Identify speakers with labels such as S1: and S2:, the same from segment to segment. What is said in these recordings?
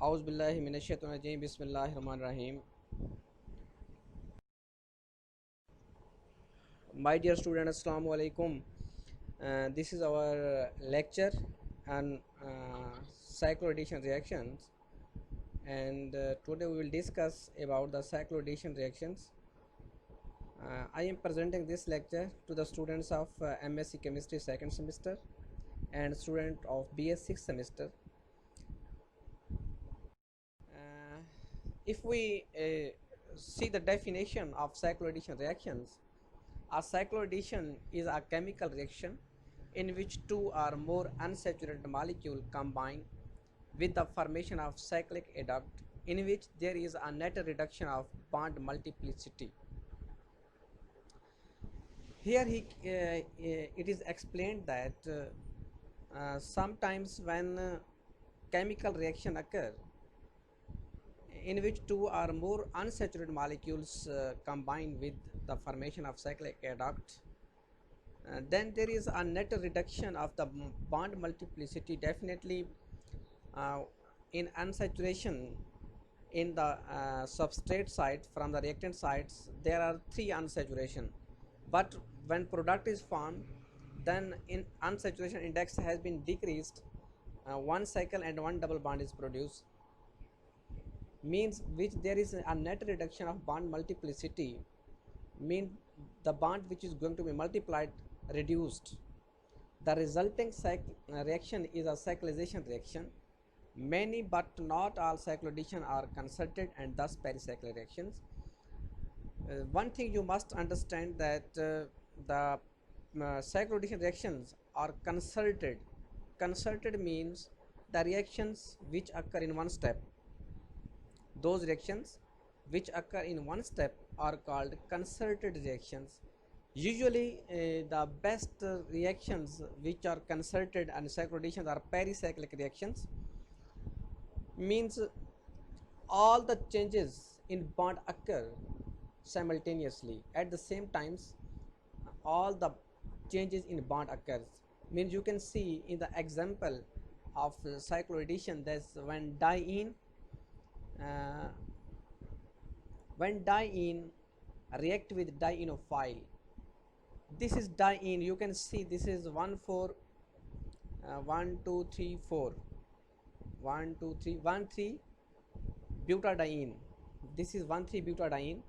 S1: Auzu billahi minash-shaytanir-rajim. Bismillahir-rahmanir-rahim. My dear students, Assalamu alaikum. This is our lecture on cyclodation reactions, and today we will discuss about the cyclodation reactions. I am presenting this lecture to the students of MSc Chemistry second semester and student of BS sixth semester. If we see the definition of cyclodation reactions, a cyclodation is a chemical reaction in which two or more unsaturated molecules combine with the formation of cyclic adduct, in which there is a net reduction of bond multiplicity. Here it is explained that sometimes when chemical reaction occur in which two or more unsaturated molecules combine with the formation of cyclic adduct, then there is a net reduction of the bond multiplicity. Definitely in unsaturation in the substrate side from the reactant sides there are three unsaturation, but when product is formed, then in unsaturation index has been decreased, one cycle and one double bond is produced, means which there is a net reduction of bond multiplicity, mean the bond which is going to be multiplied reduced. The resulting reaction is a cyclization reaction. Many but not all cyclodation are concerted and thus pericyclic reactions. One thing you must understand that the cyclodation reactions are concerted. Concerted means the reactions which occur in one step. Those reactions which occur in one step are called concerted reactions. Usually the best reactions which are concerted and cyclodation are pericyclic reactions, means all the changes in bond occur simultaneously at the same times. All the changes in bond occurs, means you can see in the example of cyclodation, that's when diene react with dienophile. This is diene, you can see this is 1 4 1 2 3 4 1 2 3 1 3 butadiene. This is 1 3 butadiene.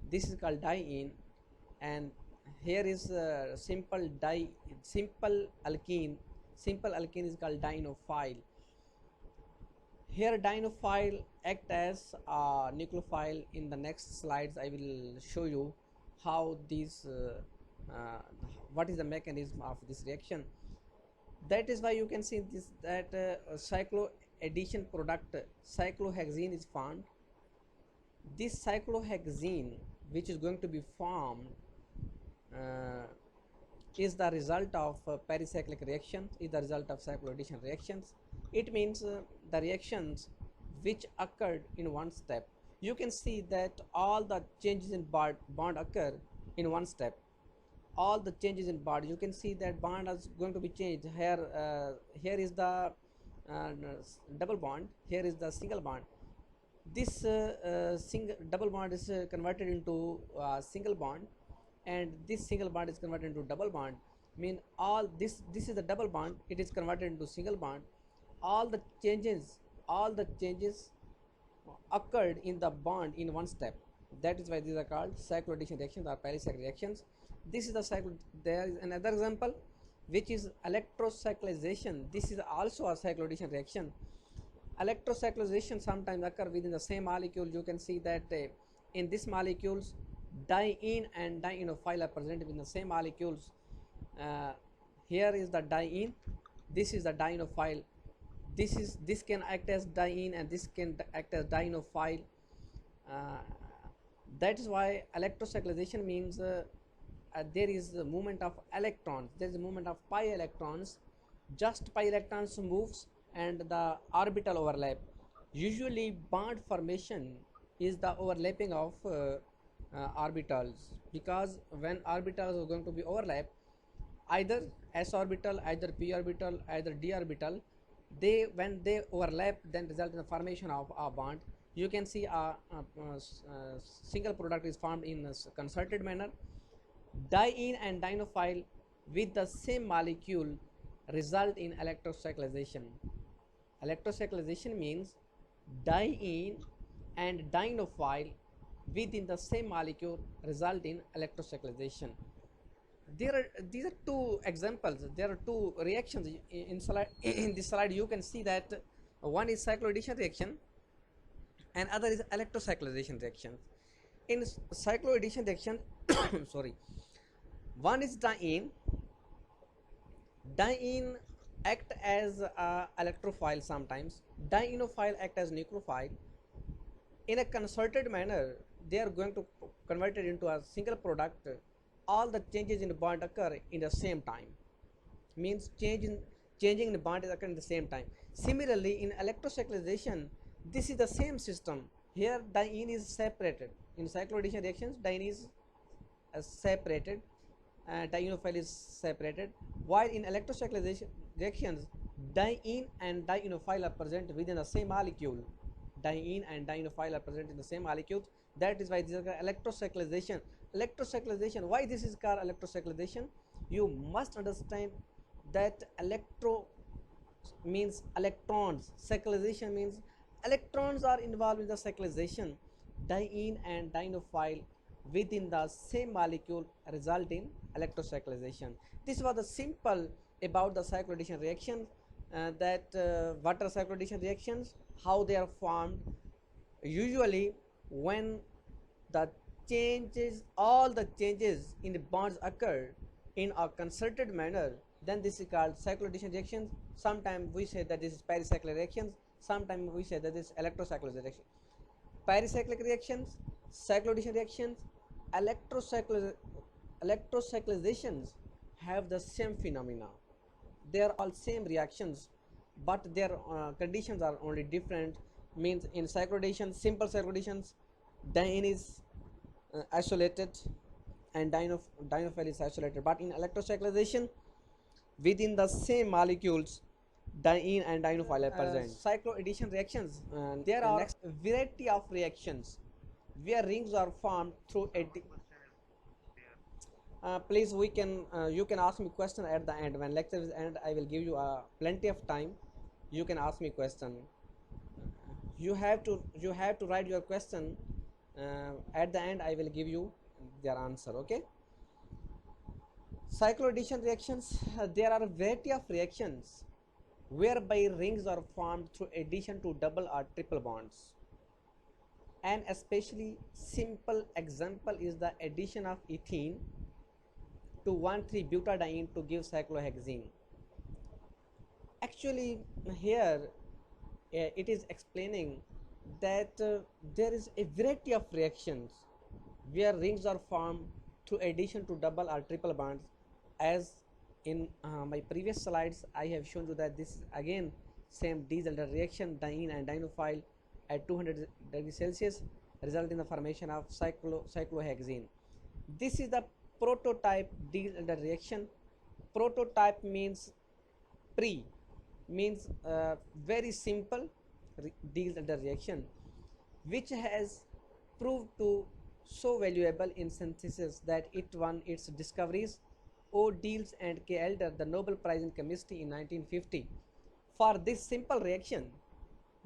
S1: This is called diene, and here is simple alkene. Simple alkene is called dienophile. Here dienophile act as a nucleophile. In the next slides I will show you how these what is the mechanism of this reaction. That is why you can see this, that cycloaddition product cyclohexene is formed. This cyclohexene which is going to be formed is the result of pericyclic reactions, is the result of cycloaddition reactions. It means the reactions which occurred in one step. You can see that all the changes in bond occur in one step. All the changes in bond, you can see that bond is going to be changed. Here is the double bond, here is the single bond. This double bond is converted into single bond, and this single bond is converted into double bond. Mean all this is the double bond, it is converted into single bond. All the changes occurred in the bond in one step. That is why these are called cycloaddition reactions or pericyclic reactions. This is the cycle. There is another example which is electrocyclization. This is also a cycloaddition reaction. Electrocyclization sometimes occur within the same molecule. You can see that in these molecules diene and dienophile are present within the same molecules. Here is the diene, this is the dienophile. This can act as diene and this can act as dienophile. That is why electrocyclization means there is a movement of electrons. There is a movement of pi electrons. Just pi electrons moves and the orbital overlap. Usually bond formation is the overlapping of orbitals, because when orbitals are going to be overlap, either s orbital, either p orbital, either d orbital, They, when they overlap, then result in the formation of a bond. You can see a single product is formed in a concerted manner. Diene and dienophile with the same molecule result in electrocyclization. Electrocyclization means diene and dienophile within the same molecule result in electrocyclization. There are, these are two examples. There are two reactions in slide. In this slide you can see that one is cycloaddition reaction and other is electrocyclization reaction. In cycloaddition reaction sorry, one is diene. Diene act as a electrophile sometimes. Dienophile act as nucleophile. In a concerted manner, they are going to convert it into a single product. All the changes in the bond occur in the same time. Means changing in the bond is occurring at the same time. Similarly, in electrocyclization, this is the same system. Here, diene is separated. In cycloaddition reactions, diene is separated, dienophile is separated, while in electrocyclization reactions diene and dienophile are present within the same molecule. Diene and dienophile are present in the same molecules. That is why this is called electrocyclization. Electrocyclization, why this is called electrocyclization? You must understand that electro means electrons, cyclization means electrons are involved in the cyclization. Diene and dienophile within the same molecule result in electrocyclization. This was the simple about the cycloaddition reactions. What are cycloaddition reactions, how they are formed. Usually when the changes, all the changes in the bonds occur in a concerted manner, then this is called cycloaddition reactions. Sometimes we say that this is pericyclic reactions, sometimes we say that this is electrocyclization reaction. Pericyclic reactions, cycloaddition reactions, electrocyclizations have the same phenomena. They are all same reactions, but their conditions are only different. Means in cycloaddition, simple cycloadditions, diene is isolated and dienophile is isolated, but in electrocyclization within the same molecules diene and dienophile are present. Cycloaddition reactions, there are next variety of reactions where rings are formed through please, we can you can ask me question at the end. When lecture is end, I will give you plenty of time. You can ask me question. You have to write your question. At the end I will give you their answer. Okay. Cycloaddition reactions, there are a variety of reactions whereby rings are formed through addition to double or triple bonds. An especially simple example is the addition of ethene to 1,3-butadiene to give cyclohexene. Actually, here it is explaining that there is a variety of reactions where rings are formed through addition to double or triple bonds. As in my previous slides, I have shown you that this is again same Diels-Alder reaction, diene and dienophile at 200 degrees Celsius result in the formation of cyclohexene. This is the prototype Diels-Alder reaction. Prototype means pre, means very simple Diels-Alder reaction, which has proved to so valuable in synthesis that it won its discoveries O. Diels and K. Elder the Nobel Prize in Chemistry in 1950 for this simple reaction.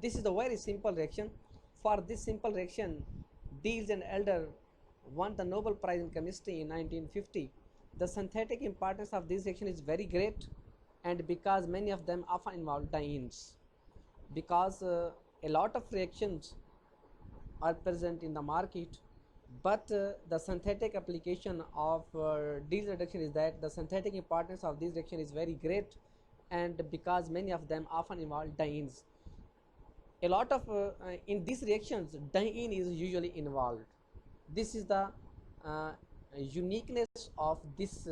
S1: This is a very simple reaction. For this simple reaction, Diels and Elder won the Nobel Prize in Chemistry in 1950. The synthetic importance of this reaction is very great, and because many of them often involve dienes. Because a lot of reactions are present in the market, but the synthetic application of Diels reduction is that the synthetic importance of this reaction is very great, and because many of them often involve dienes. A lot of in these reactions diene is usually involved. This is the uniqueness of this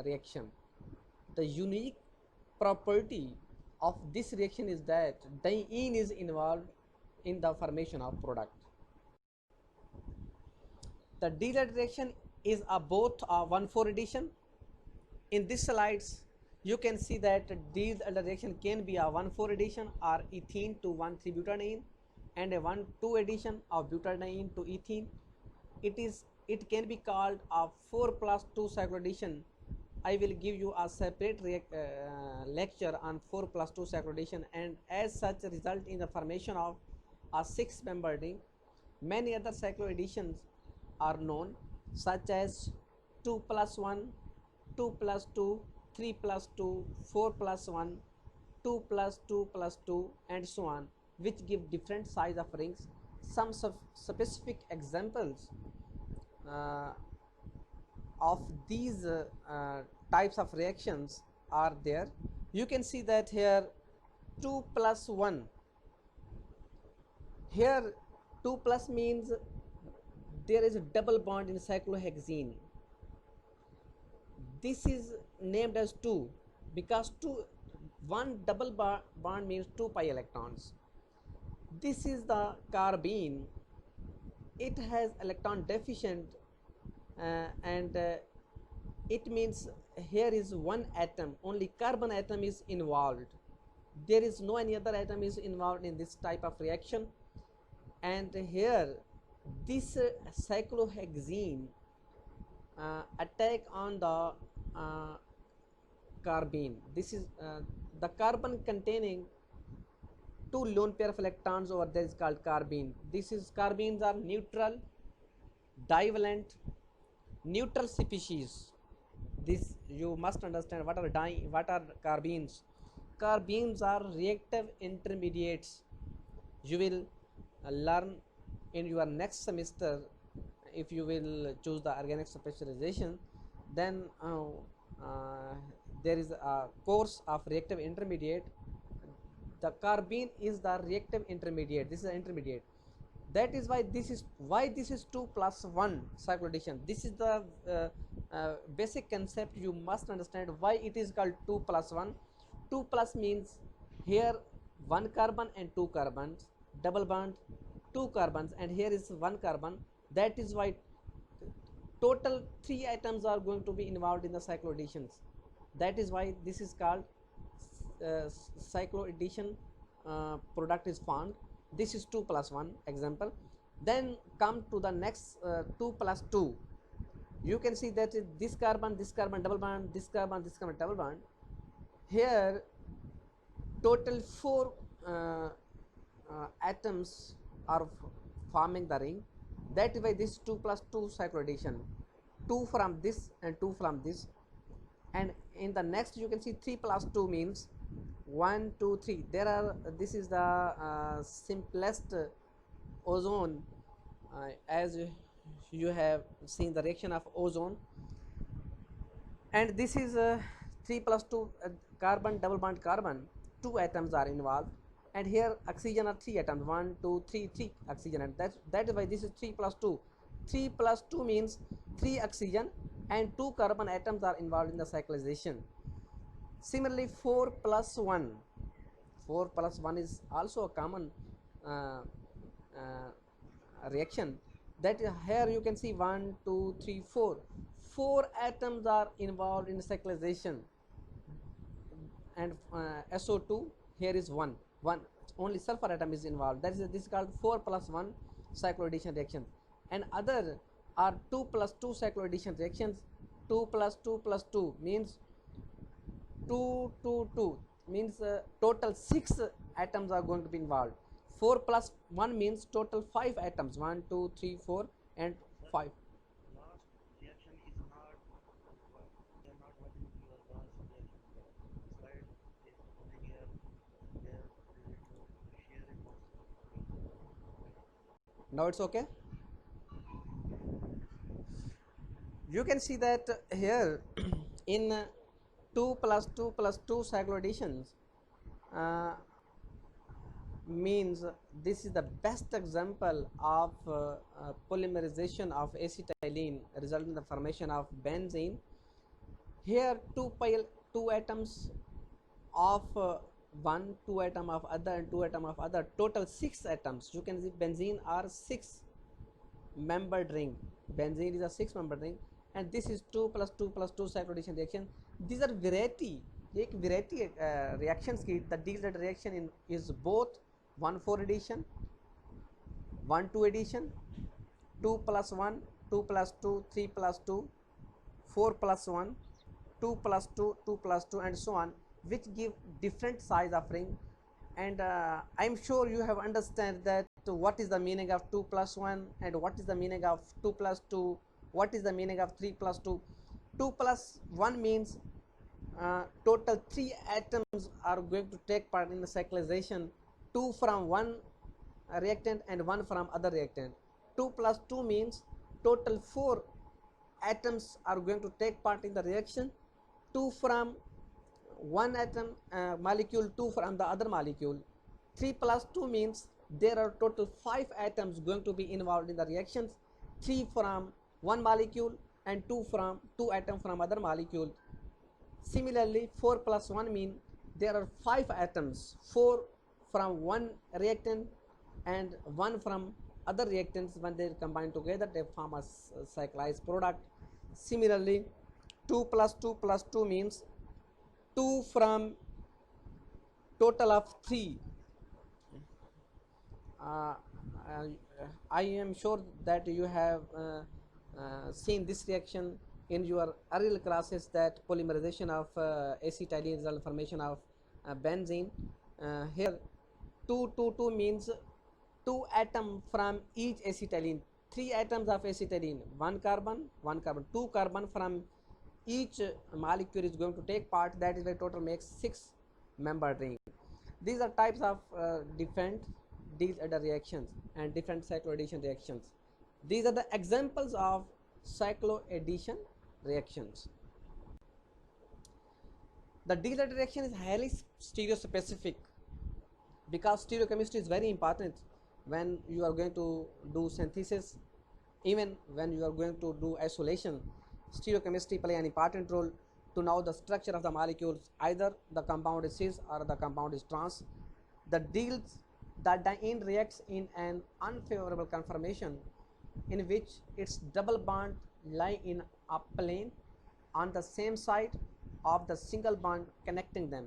S1: reaction. The unique property of this reaction is that diene is involved in the formation of product. The Diels reaction is a both a 1,4 addition. In this slides You can see that these aldehyde reaction can be a 1,4 addition or ethene to 1,3-butadiene and a 1,2 addition of butadiene to ethene. It can be called a 4+2 cycloaddition. I will give you a separate lecture on 4+2 cycloaddition, and as such result in the formation of a 6-membered ring. Many other cycloadditions are known, such as 2+1, 2+2, 3+2, 4+1, 2+2+2, and so on, which give different size of rings. Some specific examples uh, of these types of reactions are there. You can see that here 2+1, here 2 plus means there is a double bond in cyclohexene. This is named as 2 because 1 double bond means 2 pi electrons. This is the carbene. It has electron deficient and it means here is one atom, only carbon atom is involved. There is no any other atom is involved in this type of reaction. And here this cyclohexene attack on the carbene. This is the carbon containing 2 lone pair of electrons over there is called carbene. This is carbenes are neutral, divalent, neutral species. This you must understand what are carbenes. Carbenes are reactive intermediates. You will learn in your next semester if you will choose the organic specialization. Then there is a course of reactive intermediate. The carbene is the reactive intermediate. This is an intermediate. That is why this is 2+1 cycloaddition. This is the basic concept you must understand why it is called 2+1. 2 plus means here 1 carbon and 2 carbons, double bond, 2 carbons, and here is 1 carbon. That is why total 3 atoms are going to be involved in the cycloadditions. That is why this is called cycloaddition product is formed. This is 2+1 example. Then come to the next 2+2. You can see that this carbon double bond, this carbon double bond. Here total 4 atoms are forming the ring. That is why this 2+2 cycloaddition, 2 from this and 2 from this. And in the next you can see 3+2 means 1 2 3. There are this is the simplest ozone, as you have seen the reaction of ozone. And this is 3+2 carbon double bond carbon, 2 atoms are involved. And here oxygen are 3 atoms, 1 2 3 oxygen, and that is why this is 3+2. 3+2 means 3 oxygen and 2 carbon atoms are involved in the cyclization. Similarly 4+1 is also a common reaction. That is, here you can see 1 2 3 4 atoms are involved in cyclization. And SO2 here is 1 only sulfur atom is involved. That is this is called 4+1 cycloaddition reaction. And other are 2+2 cycloaddition reactions. 2+2+2 means 2 2 2 means total 6 atoms are going to be involved. 4+1 means total 5 atoms, 1 2 3 4 and 5. Now it's okay. You can see that here in 2+2+2 cycloadditions means this is the best example of polymerization of acetylene resulting in the formation of benzene. Here 2 atoms of one, 2 atom of other, and 2 atom of other, total 6 atoms. You can see benzene are 6 membered ring. Benzene is a 6 membered ring, and this is 2+2+2 cycloaddition reaction. These are variety एक variety reactions की the Diels reaction in is both 1,4 addition, 1,2 addition, 2 plus 1, 2 plus 2, 3 plus 2, 4 plus 1, 2 plus 2, 2 plus 2, and so on, which give different size of ring. And I'm sure you have understand that what is the meaning of 2 plus 1 and what is the meaning of 2 plus 2, what is the meaning of 3 plus 2. 2 plus 1 means total 3 atoms are going to take part in the cyclization, 2 from one reactant and 1 from other reactant. 2 plus 2 means total 4 atoms are going to take part in the reaction, 2 from one atom molecule, 2 from the other molecule. 3 plus 2 means there are total 5 atoms going to be involved in the reactions, 3 from one molecule and 2 atoms from other molecule. Similarly, 4 plus 1 mean there are 5 atoms, 4 from one reactant and 1 from other reactants. When they combine together, they form a cyclized product. Similarly, 2 plus 2 plus 2 means 2 from total of 3. I am sure that you have seen this reaction in your earlier classes, that polymerization of acetylene result formation of benzene. Here 2 2 2 means 2 atoms from each acetylene, 3 atoms of acetylene, 1 carbon 1 carbon, 2 carbon from each molecule is going to take part. That is why total makes 6 membered ring. These are types of different Diels-Alder reactions and different cycloaddition reactions. These are the examples of cycloaddition reactions. The Diels-Alder reaction is highly stereospecific because stereochemistry is very important when you are going to do synthesis, even when you are going to do isolation. Stereochemistry play an important role to know the structure of the molecules, either the compound is cis or the compound is trans. The diene reacts in an unfavorable conformation in which its double bond lie in a plane on the same side of the single bond connecting them.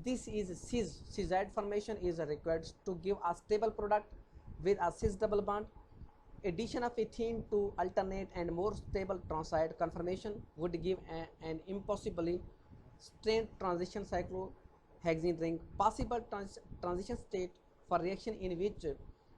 S1: This is cis. Cis-side formation is required to give a stable product with a cis double bond. Addition of ethene to alternate and more stable trans-side conformation would give an impossibly strained transition cyclohexene ring. Possible transition state for reaction in which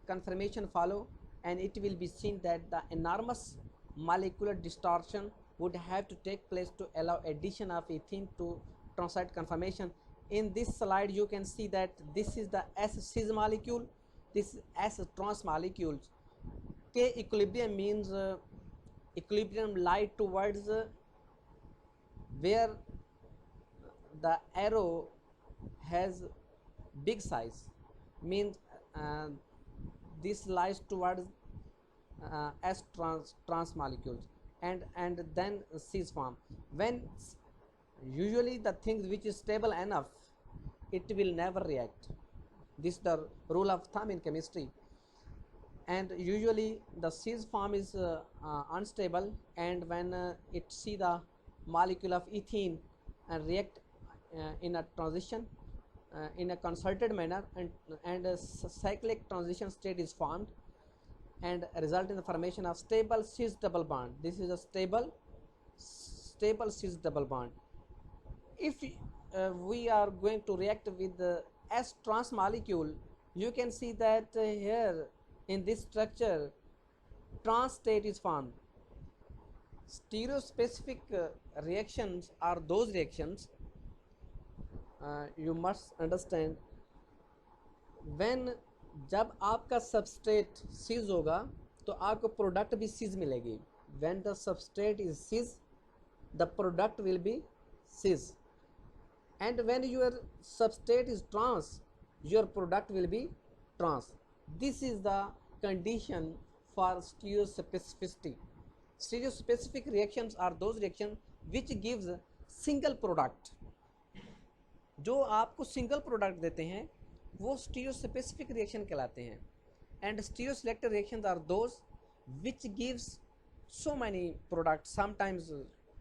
S1: conformation follow, and it will be seen that the enormous molecular distortion would have to take place to allow addition of ethene to trans-side conformation. In this slide you can see that this is the S-cis molecule, this is S-trans molecules. K equilibrium means equilibrium lie towards where the arrow has big size, means this lies towards S trans molecules, and then cis form. When usually the things which is stable enough, it will never react. This is the rule of thumb in chemistry. And usually the cis form is unstable, and when it see the molecule of ethene and react in a transition in a concerted manner, and a cyclic transition state is formed and result in the formation of stable cis double bond. This is a stable cis double bond. If we are going to react with the S trans molecule, you can see that here in this structure trans state is formed. Stereospecific reactions are those reactions you must understand when जब आपका substrate सिज होगा तो आपको product भी सिज मिलेगी. when the substrate is cis, the product will be cis, and when your substrate is trans, your product will be trans. This is the condition for stereospecificity. Stereospecific reactions are those reactions which gives single product. जो आपको single product देते हैं वो स्टीरियोस्पेसिफिक reaction कहलाते हैं. And stereoselective reactions are those which gives so many products. Sometimes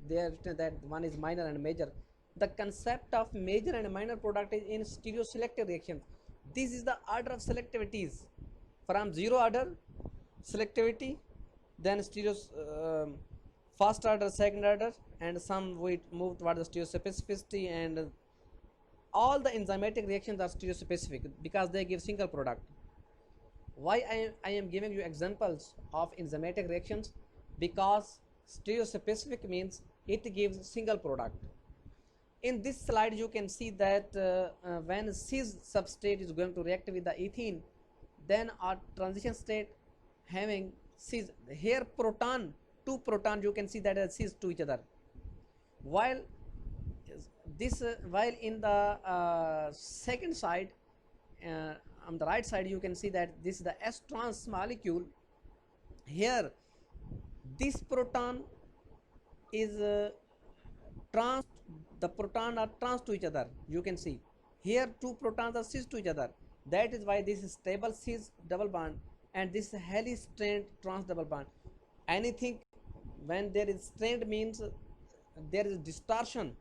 S1: they are written that one is minor and major. The concept of major and minor product is in stereoselective reactions. This is the order of selectivities from zero order selectivity, then first order, second order, and some we move toward the stereospecificity, and all the enzymatic reactions are stereospecific because they give single product. Why I am giving you examples of enzymatic reactions? Because stereospecific means it gives single product. In this slide you can see that when cis substrate is going to react with the ethene, then our transition state having cis, here proton, two proton you can see that are cis to each other, while while in the second side, uh, on the right side you can see that this is the S trans molecule. Here this proton is trans, the proton are trans to each other. You can see here two protons are cis to each other. That is why this is stable cis double bond and this is highly strained trans double bond. Anything when there is strained means there is distortion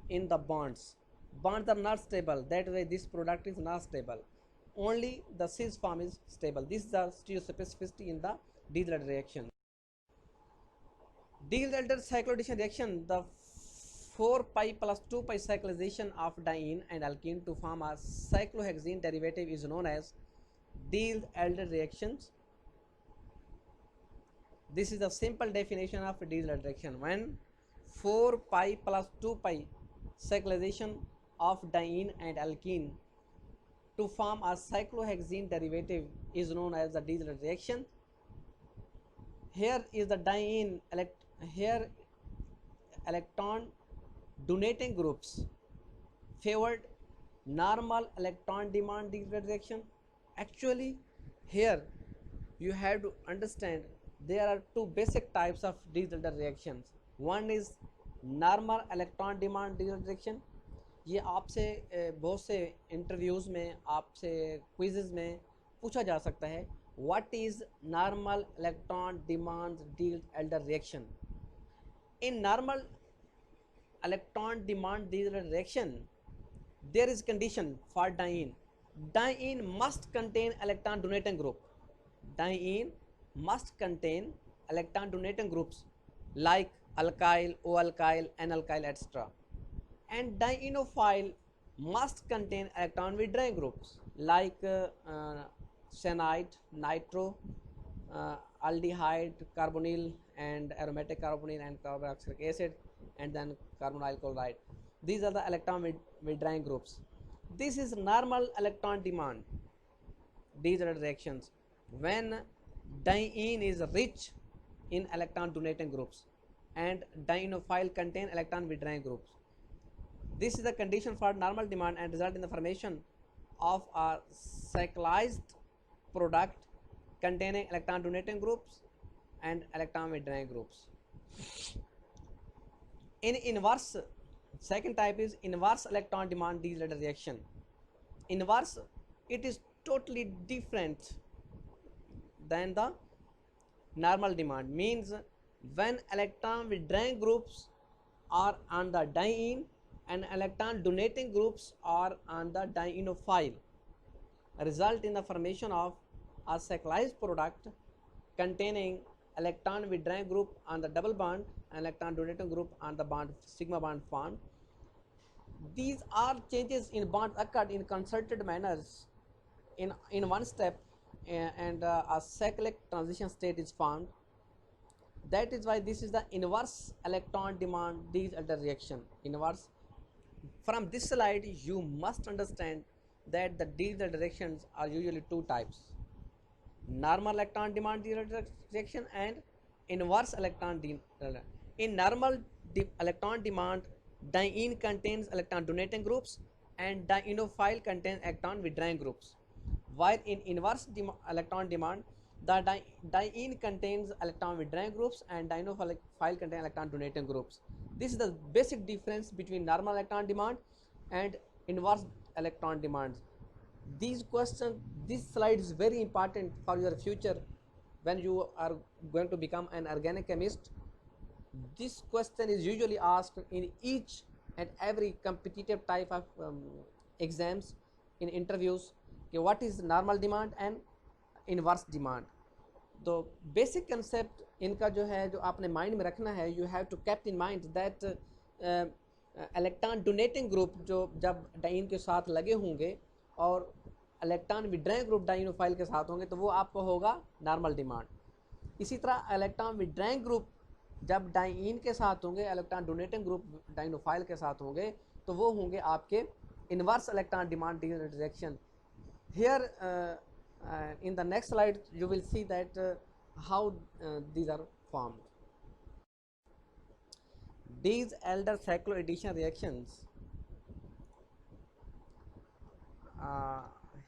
S1: in the bonds. Bonds are not stable. That way this product is not stable. Only the cis form is stable. This is the stereospecificity in the Diels-Alder reaction. Diels-Alder cycloaddition reaction, the 4 pi plus 2 pi cyclization of diene and alkene to form a cyclohexene derivative is known as Diels-Alder reactions. This is the simple definition of Diels-Alder reaction. When 4 pi plus 2 pi cyclization of diene and alkene to form a cyclohexene derivative is known as the Diels-Alder reaction. Here is the diene here electron donating groups favored normal electron demand Diels-Alder reaction. Actually here you have to understand there are two basic types of Diels-Alder reactions. One is normal electron demand reaction. ये आपसे बहुत से interviews में, आपसे quiz में पूछा जा सकता है, what is normal electron demand Diels-Alder reaction. In normal electron demand Diels-Alder reaction there is condition for diene. Diene must contain electron donating group. Diene must contain electron donating groups like alkyl, O-alkyl, N-alkyl, etc. And dienophile must contain electron withdrawing groups like cyanide, nitro, aldehyde, carbonyl, and aromatic carbonyl and carboxylic acid, and then carbonyl chloride. These are the electron withdrawing groups. This is normal electron demand Diels-Alder reactions when diene is rich in electron donating groups and dienophile contain electron withdrawing groups. This is the condition for normal demand and result in the formation of a cyclized product containing electron donating groups and electron withdrawing groups. In inverse, second type is inverse electron demand Diels-Alder reaction. Inverse, it is totally different than the normal demand, means when electron withdrawing groups are on the diene and electron donating groups are on the dienophile, result in the formation of a cyclized product containing electron withdrawing group on the double bond and electron donating group on the bond sigma bond formed. These are changes in bonds occurred in concerted manners in one step, and a cyclic transition state is formed. That is why this is the inverse electron demand Diels-Alder reaction. Inverse. From this slide you must understand that the Diels-Alder reactions are usually two types: normal electron demand Diels-Alder reaction and inverse electron demand. In normal electron demand, diene contains electron donating groups and dienophile contains electron withdrawing groups, while in inverse electron demand, the diene contains electron withdrawing groups and dienophile contain electron donating groups. This is the basic difference between normal electron demand and inverse electron demand. These questions, this slide is very important for your future when you are going to become an organic chemist. This question is usually asked in each and every competitive type of exams in interviews कि what is normal demand and inverse demand. तो basic concept इनका जो है जो आपने mind में रखना है, you have to kept in mind that electron donating group जो जब डाइन के साथ लगे होंगे और इलेक्ट्रॉन विड्राइंग ग्रुप डाइनोफाइल के साथ होंगे तो वो आपको होगा नॉर्मल डिमांड. इसी तरह इलेक्ट्रॉन विड्राइंग ग्रुप जब डाइन के साथ होंगे, इलेक्ट्रॉन डोनेटिंग ग्रुप डाइनोफाइल के साथ होंगे तो वो होंगे आपके inverse electron demand reaction. Here in the next slide you will see that how these are formed. These elder cycloaddition reactions,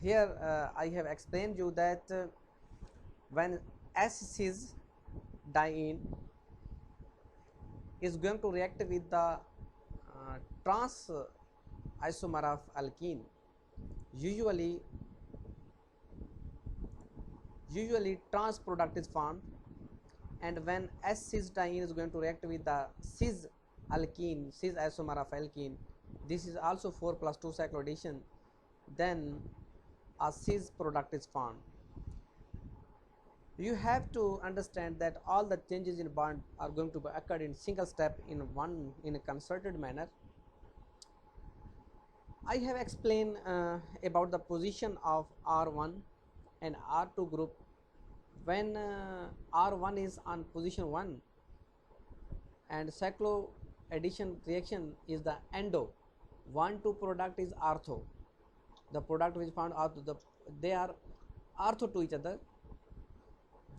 S1: here I have explained you that when S-cis diene is going to react with the trans isomer of alkene, usually trans product is formed, and when S-cis diene is going to react with the cis alkene, cis isomer of alkene, this is also 4+2 cycloaddition, then a cis product is formed. You have to understand that all the changes in bond are going to occur in single step in a concerted manner. I have explained about the position of R1 and R2 group. When R1 is on position 1 and cycloaddition reaction is the endo, 1,2 product is ortho, the product which found ortho, they are ortho to each other.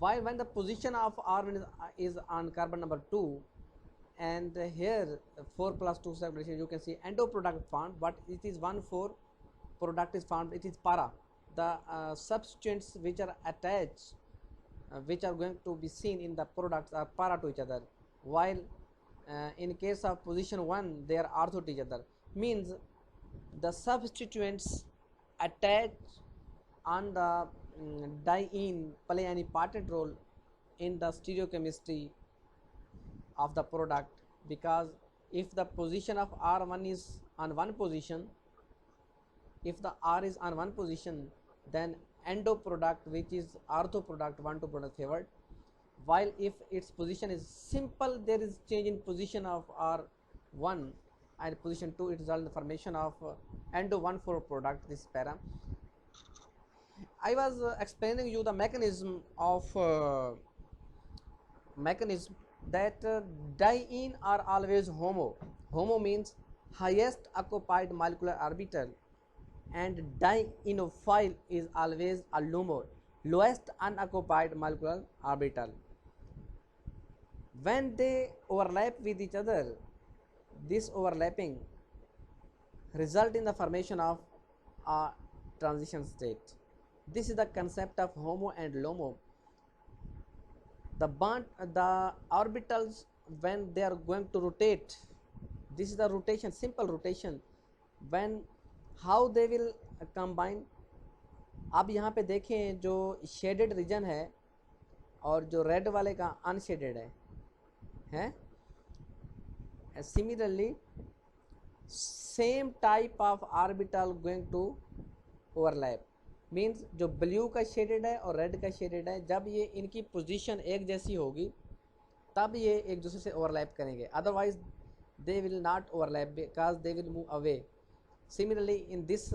S1: While when the position of R1 is on carbon number 2, and here 4+2 cycloaddition, you can see endo product formed, but it is 1,4 product is formed, it is para. The substituents which are attached which are going to be seen in the products are para to each other, while in case of position 1 they are ortho to each other. Means the substituents attached on the diene play an important role in the stereochemistry of the product, because if the position of R1 is on one position, if the R is on one position, then endo product which is ortho product 1,2 product favored, while if its position is simple, there is change in position of R1 and position 2, it results in the formation of endo 1,4 product, this para. I was explaining you the mechanism that diene are always homo. Homo means highest occupied molecular orbital, and dienophile is always a LUMO, lowest unoccupied molecular orbital. When they overlap with each other, this overlapping result in the formation of a transition state. This is the concept of HOMO and LUMO. The orbitals, when they are going to rotate, this is the rotation, simple rotation, when how they will combine. अब यहाँ पे देखें जो shaded region है और जो red वाले का अनशेडेड है similarly same type of orbital going to overlap. Means जो ब्लू का शेडेड है और रेड का शेडेड है, जब ये इनकी पोजीशन एक जैसी होगी तब ये एक दूसरे से ओवरलैप करेंगे, otherwise they will not overlap because they will move away. Similarly, in this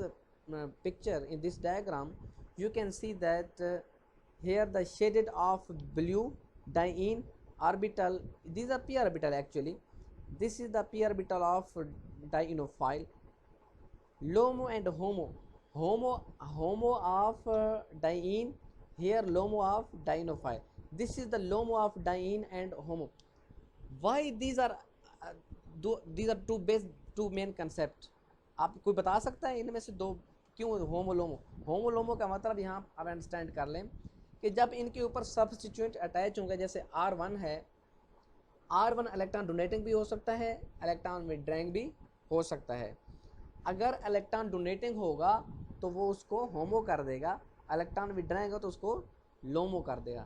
S1: picture, in this diagram, you can see that here the shaded of blue diene orbital, these are p orbital actually, this is the p orbital of dienophile. LUMO and homo of diene, here LUMO of dienophile. This is the LUMO of diene and homo. Why these are two main concept. आप कोई बता सकता है इनमें से दो क्यों होमोलोमो? होमोलोमो का मतलब यहाँ आप अंडरस्टैंड कर लें कि जब इनके ऊपर सब्स्टिट्यूएंट अटैच होंगे, जैसे R1 है, R1 इलेक्ट्रॉन डोनेटिंग भी हो सकता है, इलेक्ट्रॉन विड्राइंग भी हो सकता है. अगर इलेक्ट्रॉन डोनेटिंग होगा तो वो उसको होमो कर देगा, इलेक्ट्रॉन विड्राइंग हो तो उसको लोमो कर देगा.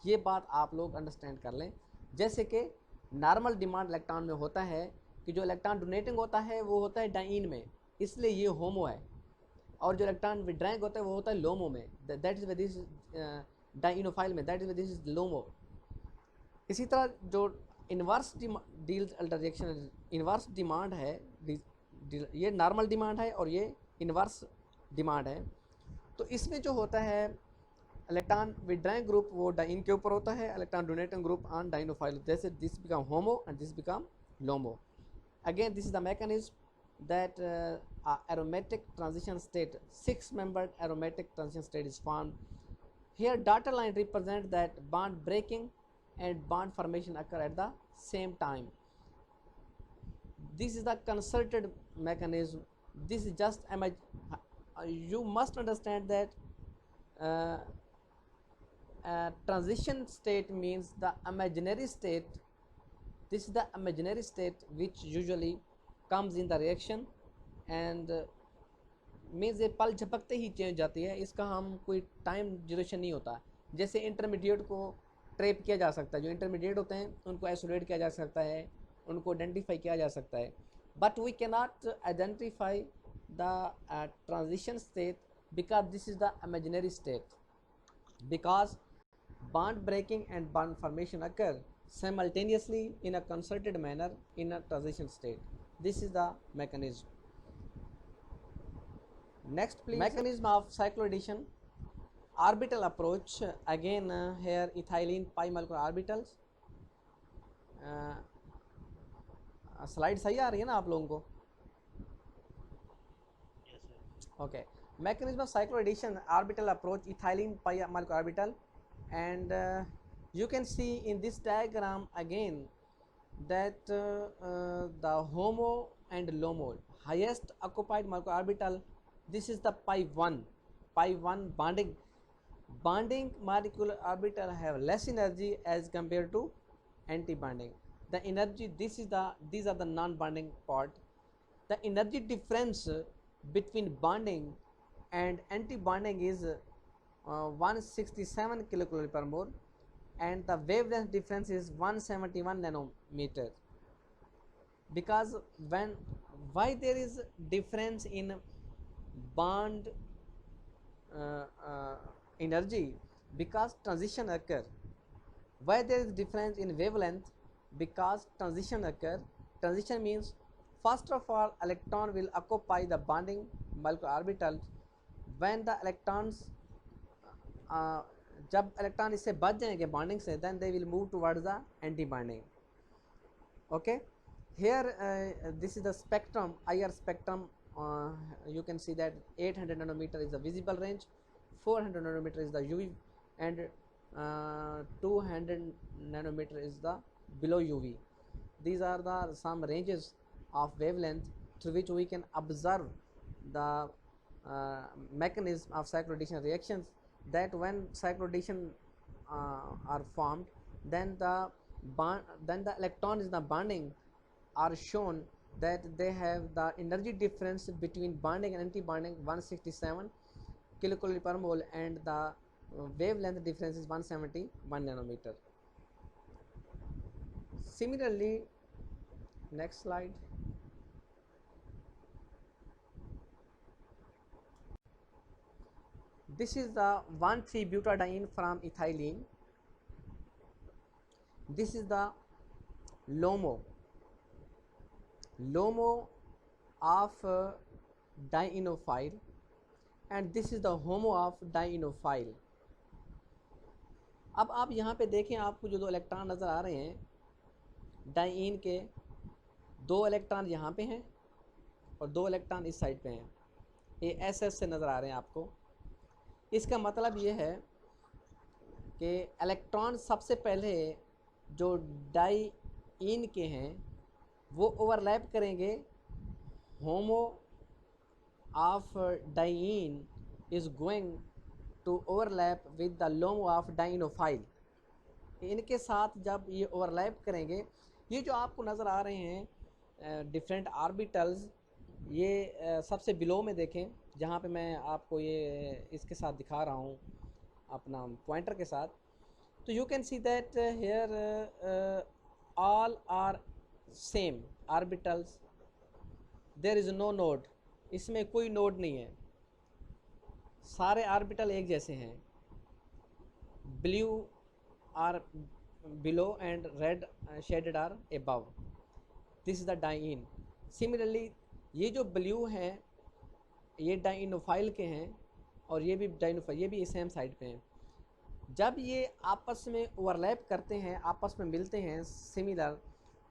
S1: ये बात आप लोग अंडरस्टैंड कर लें. जैसे कि नॉर्मल डिमांड इलेक्ट्रॉन में होता है कि जो इलेक्ट्रॉन डोनेटिंग होता है वो होता है डाइन में, इसलिए ये होमो है, और जो इलेक्ट्रॉन विड्राइंग होता है वो होता है लोमो में, दैट इज दिस डाइनोफाइल में, दैट इज दिस इज लोमो। इसी तरह जो inverse deals direction, inverse demand है, ये नॉर्मल डिमांड है और ये इन्वर्स डिमांड है। तो इसमें जो होता है इलेक्ट्रॉन विड्राइंग ग्रुप वो डाइन के ऊपर होता है, electron donating group on dienophile, जैसे this become HOMO and this become LUMO. Again, this is the mechanism that aromatic transition state, 6-membered aromatic transition state is formed. Here dotted line represent that bond breaking and bond formation occur at the same time. This is the concerted mechanism. This is just you must understand that transition state means the imaginary state. This is the imaginary state which usually comes in the reaction and means ये पल झपकते ही change जाती है, इसका हम कोई time duration नहीं होता। जैसे इंटरमीडिएट को ट्रैप किया जा सकता है, जो इंटरमीडिएट होते हैं उनको आइसोलेट किया जा सकता है, उनको आइडेंटिफाई किया जा सकता है, but we can not identify the transition state because this is the imaginary state, because bond breaking and bond formation occur simultaneously in a concerted manner in a transition state. This is the mechanism. Next please, mechanism of cycloaddition, orbital approach. Again here ethylene pi molecular orbitals. Slide सही आ रही है ना आप लोगों को? Okay, mechanism of cycloaddition, orbital approach, ethylene pi molecular orbital. And you can see in this diagram again that the HOMO and LOMO, highest occupied molecular orbital, this is the pi 1 bonding molecular orbital have less energy as compared to anti-bonding. The energy, these are the non-bonding part. The energy difference between bonding and anti-bonding is 167 kilocalorie per mole, and the wavelength difference is 171 nanometer. Because why there is difference in bond energy? Because transition occur. Why there is difference in wavelength? Because transition occur. Transition means first of all electron will occupy the bonding molecular orbital. When the electrons जब electron इससे बच जाएंगे bonding से, then they will move towards the anti bonding. Okay, here this is the spectrum, IR spectrum. You can see that 800 nanometer is the visible range, 400 nanometer is the UV, and 200 nanometer is the below UV. These are the some ranges of wavelength through which we can observe the mechanism of cycloaddition reactions. That when cycloaddition are formed, then the electron is the bonding are shown that they have the energy difference between bonding and anti-bonding 167 kilocalorie per mole, and the wavelength difference is 171 nanometer. Similarly, next slide. This is the 1,3-butadiene from ethylene. This is the LOMO of dienophile, and this is the HOMO of dienophile. अब आप यहाँ पे देखें, आपको जो 2 electron नज़र आ रहे हैं डाइन के, 2 इलेक्ट्रॉन यहाँ पे हैं और 2 इलेक्ट्रॉन इस साइड पे हैं, ये SS से नज़र आ रहे हैं आपको। इसका मतलब ये है कि इलेक्ट्रॉन सबसे पहले जो डाइन के हैं वो ओवरलैप करेंगे, HOMO of diene is going to overlap with the LUMO of dienophile. इनके साथ जब ये ओवरलैप करेंगे, ये जो आपको नज़र आ रहे हैं डिफरेंट ऑर्बिटल्स, ये सबसे बिलो में देखें जहाँ पे मैं आपको ये इसके साथ दिखा रहा हूँ अपना पॉइंटर के साथ, तो you can see that here all are same orbitals, there is no node, इसमें कोई नोड नहीं है, सारे ऑर्बिटल एक जैसे हैं, blue are below and red shaded are above, this is the diene. Similarly ये जो ब्लू हैं ये डाइनोफाइल के हैं और ये भी डाइनोफाइल, ये भी सेम साइड पे हैं। जब ये आपस में ओवरलैप करते हैं, आपस में मिलते हैं सिमिलर,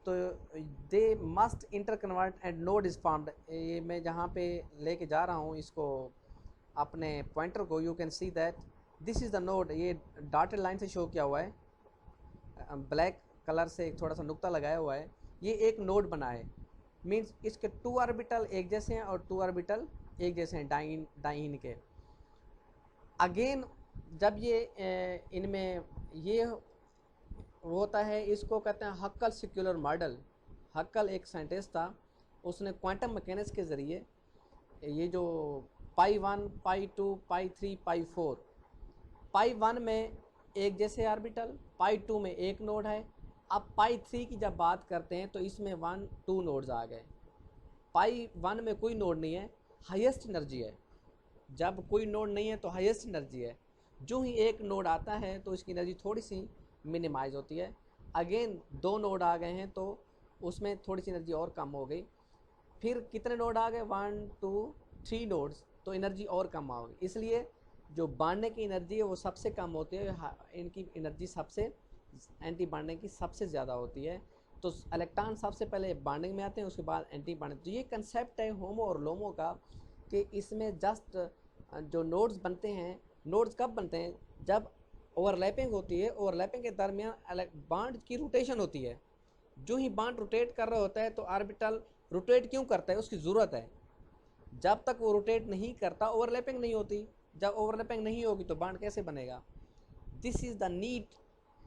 S1: तो they must inter convert and node is formed. ये मैं जहाँ पे लेके जा रहा हूँ इसको अपने पॉइंटर को, you can see that this is the node. ये डॉटेड लाइन से शो किया हुआ है, ब्लैक कलर से एक थोड़ा सा नुक्ता लगाया हुआ है, ये एक नोड बना है। मीन्स इसके 2 ऑर्बिटल एक जैसे हैं और 2 ऑर्बिटल एक जैसे हैं डाइन के। अगेन जब ये इनमें ये होता है, इसको कहते हैं हक्कल सर्कुलर मॉडल। हक्कल एक साइंटिस्ट था, उसने क्वांटम मैकेनिक्स के ज़रिए ये जो पाई 1, पाई 2, पाई 3, पाई 4, पाई 1 में एक जैसे ऑर्बिटल, पाई 2 में एक नोड है। अब पाई 3 की जब बात करते हैं तो इसमें 1, 2 नोड्स आ गए। पाई 1 में कोई नोड नहीं है, हाईएस्ट एनर्जी है। जब कोई नोड नहीं है तो हाईएस्ट एनर्जी है, जो ही एक नोड आता है तो इसकी एनर्जी थोड़ी सी मिनिमाइज होती है। अगेन 2 नोड आ गए हैं तो उसमें थोड़ी सी एनर्जी और कम हो गई। फिर कितने नोड आ गए, 1, 2, 3 नोड्स, तो एनर्जी और कम होगी। इसलिए जो बांधने की एनर्जी है वो सबसे कम होती है, इनकी एनर्जी सबसे एंटी बांधने की सबसे ज़्यादा होती है। तो इलेक्ट्रॉन सबसे पहले बांडिंग में आते हैं, उसके बाद एंटी बांडिंग। तो ये कंसेप्ट है होमो और लोमो का, कि इसमें जस्ट जो नोड्स बनते हैं, नोड्स कब बनते हैं, जब ओवरलैपिंग होती है, ओवरलैपिंग के दरमियान बांड की रोटेशन होती है। जो ही बांड रोटेट कर रहा होता है तो ऑर्बिटल रोटेट क्यों करता है, उसकी ज़रूरत है। जब तक वो रोटेट नहीं करता ओवरलैपिंग नहीं होती, जब ओवरलैपिंग नहीं होगी तो बांड कैसे बनेगा। This is the need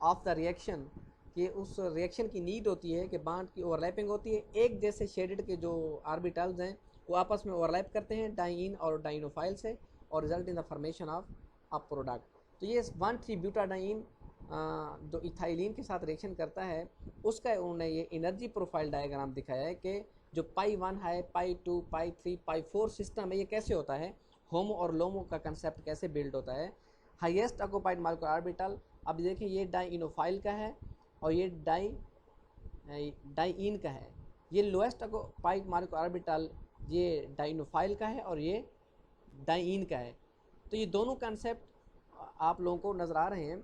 S1: of the reaction, कि उस रिएक्शन की नीड होती है कि बांड की ओवरलैपिंग होती है। एक जैसे शेडेड के जो ऑर्बिटल्स हैं वो आपस में ओवरलैप करते हैं डाइन और डाइनोफाइल से, और result in the formation of a product. तो ये 1,3 ब्यूटाडाइन जो इथाइलिन के साथ रिएक्शन करता है, उसका उन्होंने ये एनर्जी प्रोफाइल डायग्राम दिखाया है कि जो पाई 1 है, पाई 2, पाई 3, पाई 4 सिस्टम है, ये कैसे होता है, होमो और लोमो का कंसेप्ट कैसे बिल्ड होता है। हाईएस्ट ऑक्यूपाइड मॉलिक्यूलर ऑर्बिटल, अब देखिए ये डाइनोफाइल का है और ये डाइइन का है। ये लोएस्ट ऑक्यूपाइड मॉलिक्यूलर ऑर्बिटल ये डाइनोफाइल का है और ये डाइइन का है। तो ये दोनों कंसेप्ट आप लोगों को नज़र आ रहे हैं।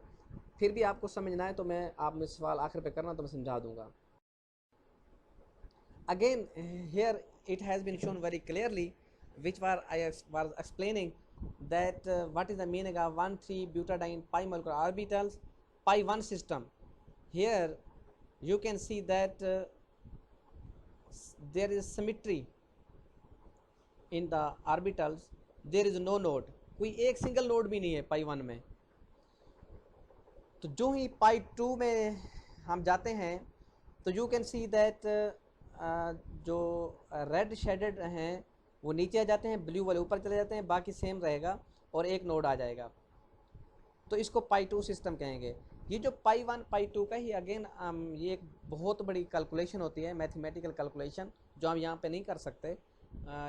S1: फिर भी आपको समझना है तो मैं, आप में सवाल आखिर पे करना तो मैं समझा दूंगा। Again, here it has been shown very clearly, which I was explaining, that what is the meaning of 1,3 butadiene pi molecular orbitals, pi 1 system. Here you can see that there is symmetry in the orbitals, there is no node, कोई एक single node भी नहीं है पाई 1 में। तो जो ही पाई 2 में हम जाते हैं तो यू कैन सी दैट जो रेड शेडेड हैं वो नीचे आ जाते हैं, ब्लू वाले ऊपर चले जाते हैं, बाकी सेम रहेगा और एक नोड आ जाएगा। तो इसको पाई 2 सिस्टम कहेंगे। ये जो पाई 1 पाई 2 का ही अगेन ये एक बहुत बड़ी कैलकुलेशन होती है, मैथमेटिकल कैलकुलेशन, जो हम यहाँ पे नहीं कर सकते।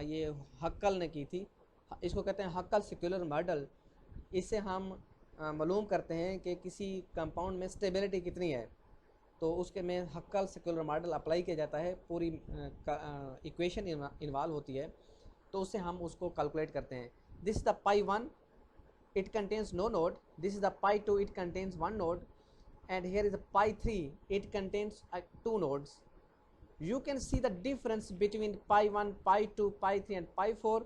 S1: ये हक्कल ने की थी, इसको कहते हैं हक्कल सर्कुलर मॉडल। इससे हम मालूम करते हैं कि किसी कंपाउंड में स्टेबिलिटी कितनी है, तो उसके में हक्कल सर्कुलर मॉडल अप्लाई किया जाता है, पूरी इक्वेशन इन्वॉल्व होती है, तो उससे हम उसको कैलकुलेट करते हैं। This is the pi 1, it contains no node. This is the pi 2, it contains 1 node, and here is the pi 3, it contains 2 nodes. You can see the difference between pi 1, pi 2, pi 3 and pi 4,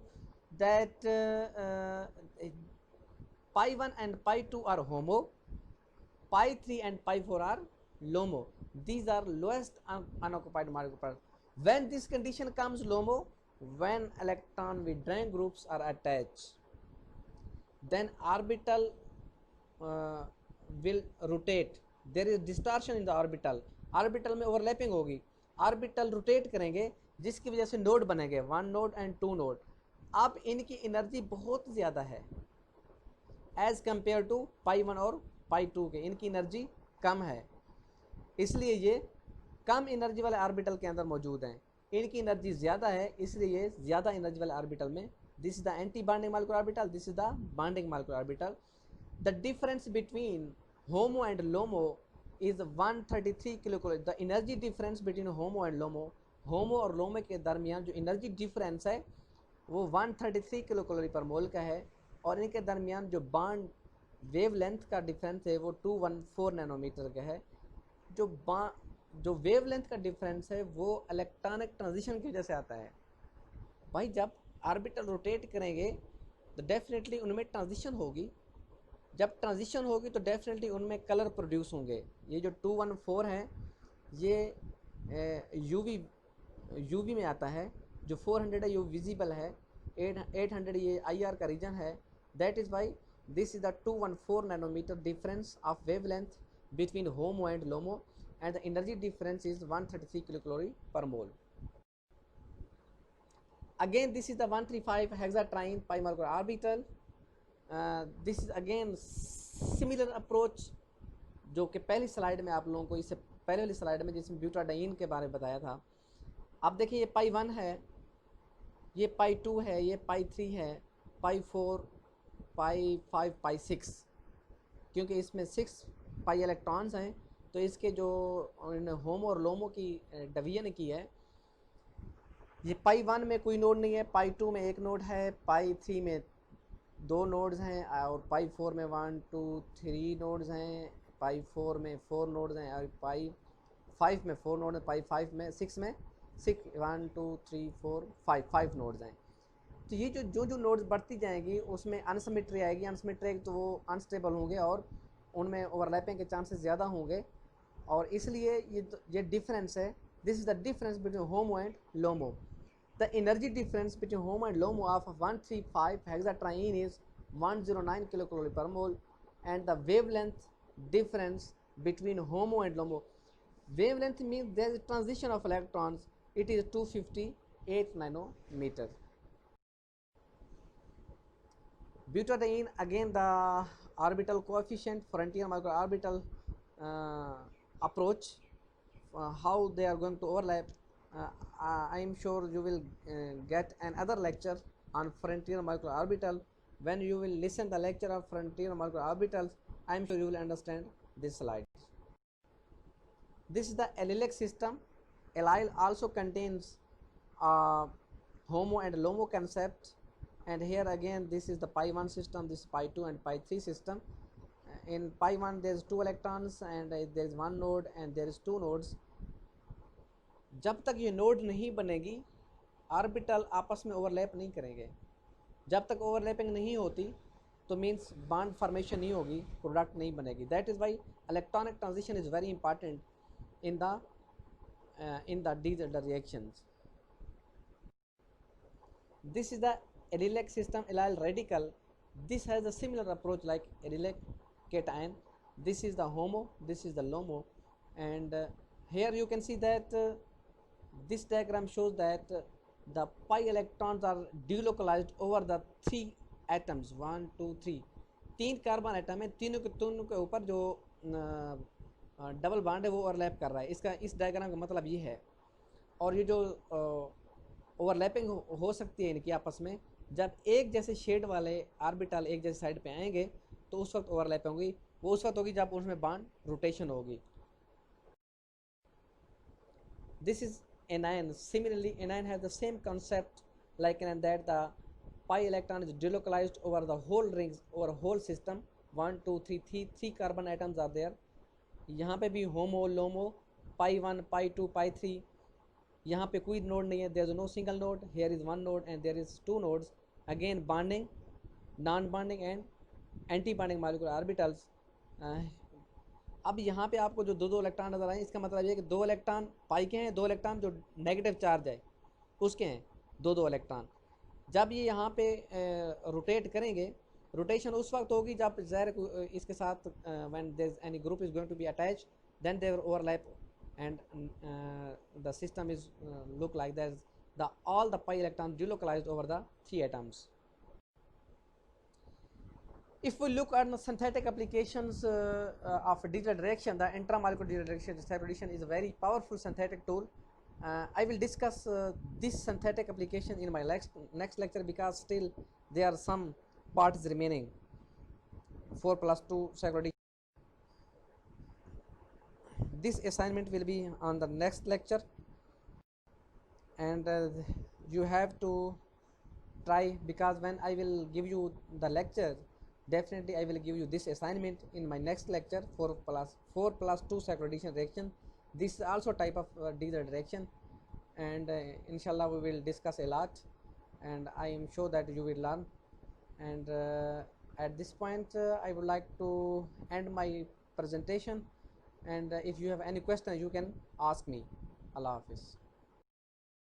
S1: that pi 1 and pi 2 are homo, pi 3 and pi 4 are LOMO. These are lowest unoccupied molecule. When this condition comes LOMO, when electron withdrawing groups are attached, then orbital will rotate, there is distortion in the orbital, orbital में overlapping होगी, orbital rotate करेंगे जिसकी वजह से node बनेंगे, 1 node and 2 node. अब इनकी energy बहुत ज़्यादा है एज कंपेयर टू पाई 1 और पाई 2 के, इनकी एनर्जी कम है, इसलिए ये कम एनर्जी वाले ऑर्बिटल के अंदर मौजूद हैं, इनकी एनर्जी ज़्यादा है, इसलिए ज़्यादा एनर्जी वाले ऑर्बिटल में this is the anti bonding molecular orbital, this is the bonding molecular orbital. The difference between HOMO and LUMO is 133 kilocalorie. The energy difference between HOMO and LUMO, HOMO और LUMO के दरमियान जो energy difference है वो 133 kilo calorie per मोल का है, और इनके दरमियान जो बॉन्ड वेव लेंथ का डिफरेंस है वो 214 नैनोमीटर का है. जो वेव लेंथ का डिफरेंस है वो इलेक्ट्रॉनिक ट्रांजिशन की वजह से आता है. भाई जब ऑर्बिटल रोटेट करेंगे तो डेफिनेटली उनमें ट्रांजिशन होगी, जब ट्रांजिशन होगी तो डेफिनेटली उनमें कलर प्रोड्यूस होंगे. ये जो 214 है ये यूवी में आता है, जो 400 है ये विजिबल है, 800 ये IR का रीजन है. That is why this is the 214 nanometre difference of wavelength between HOMO and LUMO, and the energy difference is 133 kilocalorie per mole. Again this is the 135 hexatriene pi molecular orbital. This is again similar approach जो कि पहली slide में आप लोगों को, इससे पहले वाली स्लाइड में जिसमें ब्यूटाडाइन के बारे में बताया था. अब देखिए ये पाई 1 है, ये पाई 2 है, ये पाई 3 है, पाई 4, पाई 5, पाई 6, क्योंकि इसमें 6 पाई इलेक्ट्रॉन्स हैं तो इसके जो होमो और लोमो की डिवीजन की है. ये पाई 1 में कोई नोड नहीं है, पाई 2 में एक नोड है, पाई 3 में 2 नोड्स हैं, और पाई 4 में 1 2 3 नोड्स हैं, पाई 4 में 4 नोड्स हैं, और पाई 5 में 4 नोड हैं, पाई 5 में 6 में 6 1 2 3 4 5 नोड्स हैं. तो ये जो नोड्स बढ़ती जाएंगी उसमें अनसिमेट्री आएगी. अनसिमेट्री तो वो अनस्टेबल होंगे और उनमें ओवरलैपिंग के चांसेस ज़्यादा होंगे, और इसलिए ये डिफरेंस है. This is the difference between HOMO and LUMO. The energy difference between HOMO and LUMO of 135 hexatriene is 109 kilocalorie per mole, and the wavelength difference between HOMO and LUMO, wavelength means there is transition of electrons, it is 258 nanometre. Butadiene, again the orbital coefficient, frontier molecular orbital approach, how they are going to overlap. I am sure you will get another lecture on frontier molecular orbital. When you will listen the lecture of frontier molecular orbitals, I am sure you will understand this slide. This is the allylic system. Allyl also contains homo and lomo concept. And here again this is the pi 1 system, this is pi 2 and pi 3 system. In pi 1 there is 2 electrons and there is 1 node and there is 2 nodes. जब तक ये node नहीं बनेगी orbital आपस में overlap नहीं करेंगे. जब तक ओवरलैपिंग नहीं होती तो मीन्स बॉन्ड फॉर्मेशन नहीं होगी, प्रोडक्ट नहीं बनेगी. That is Y electronic transition is very important in these reactions. This is the allylic system, allyl radical. This has a similar approach like allylic cation. This is the homo, this is the LOMO, and here you can see that this diagram shows that the pi electrons are delocalized over the 3 atoms, 1 2 3. 3 carbon atom है, तीनों के ऊपर जो double bond है वो overlap कर रहा है. इसका इस डायग्राम का मतलब ये है. और ये जो ओवरलैपिंग हो सकती है इनकी आपस में, जब एक जैसे शेड वाले ऑर्बिटल एक जैसे साइड पे आएंगे तो उस वक्त ओवरलैप होगी. वो उस वक्त होगी जब उसमें बॉन्ड रोटेशन होगी. This is anion. Similarly, anion has the same concept like anion, that the pi electron is delocalized over the whole rings, over whole system. 1 2 3 3 carbon atoms are there. यहाँ पे भी होमो लोमो, पाई 1 पाई 2 पाई 3. यहाँ पे कोई नोड नहीं है, there is no single node. Here is 1 node and there is 2 nodes. Again bonding, non bonding and anti bonding molecular orbitals. अब यहाँ पे आपको जो दो इलेक्ट्रॉन नजर आए, इसका मतलब ये है कि 2 इलेक्ट्रॉन पाई के हैं, 2 इलेक्ट्रॉन जो नेगेटिव चार्ज है उसके हैं, 2 इलेक्ट्रॉन. जब ये यहाँ पे रोटेट करेंगे, रोटेशन उस वक्त होगी जब ज़ाहिर इसके साथ when there is any group is going to be attach, then they overlap and the system is look like that. The all the pi electron delocalized over the 3 atoms. If we look at the synthetic applications of digital direction, the intramolecular digital direction cyclodistion is a very powerful synthetic tool. I will discuss this synthetic application in my next lecture, because still there are some parts remaining. 4+2 cyclodistion. This assignment will be on the next lecture, and you have to try, because when I will give you the lecture, definitely I will give you this assignment in my next lecture. 4+2 cyclodistion reaction. This is also type of digital direction, and inshallah we will discuss a lot, and I am sure that you will learn. And at this point I would like to end my presentation, and if you have any question you can ask me. Allah Hafiz.